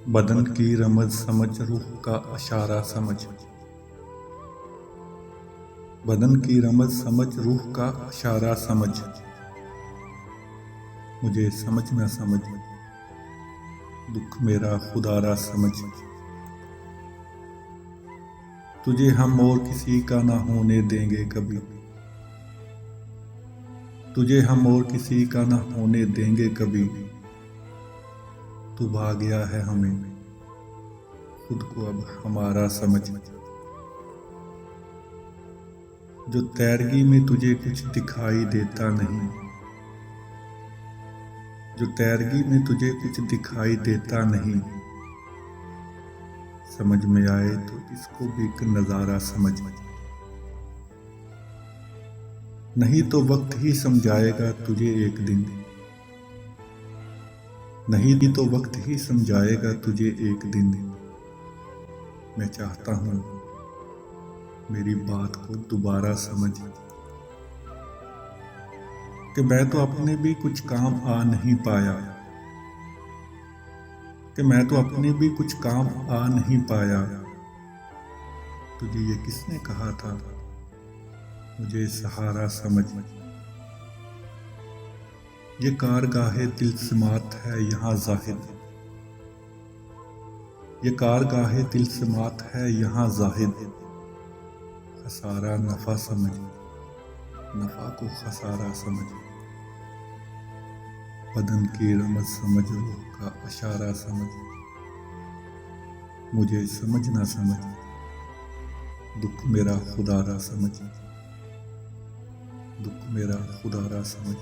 बदन की रमज समझ, रूह का इशारा समझ। बदन की रमज समझ, रूह का इशारा समझ। मुझे समझ न समझ, दुख मेरा खुदारा समझ। तुझे हम और किसी का ना होने देंगे कभी। तुझे हम और किसी का ना होने देंगे कभी। तू भा गया है हमें, खुद को अब हमारा समझ। जो तैरगी में तुझे कुछ दिखाई देता नहीं, जो तैरगी में तुझे कुछ दिखाई देता नहीं, समझ में आए तो इसको भी एक नजारा समझ। नहीं तो वक्त ही समझाएगा तुझे एक दिन, नहीं तो वक्त ही समझाएगा तुझे एक दिन। मैं चाहता हूँ मेरी बात को दोबारा समझ, कि मैं तो अपने भी कुछ काम आ नहीं पाया, कि मैं तो अपने भी कुछ काम आ नहीं पाया। तुझे ये किसने कहा था, मुझे सहारा समझ। ये कारगाहे तिल्स्मात है यहाँ जाहिद, ये कारगाहे तिल्स्मात है यहाँ जाहिद। खसारा नफा समझ, नफा को खसारा समझ। बदन की रमज समझ, रूह का इशारा समझ। मुझे समझ ना समझ, दुख मेरा खुदारा समझ। दुख मेरा खुदारा समझ।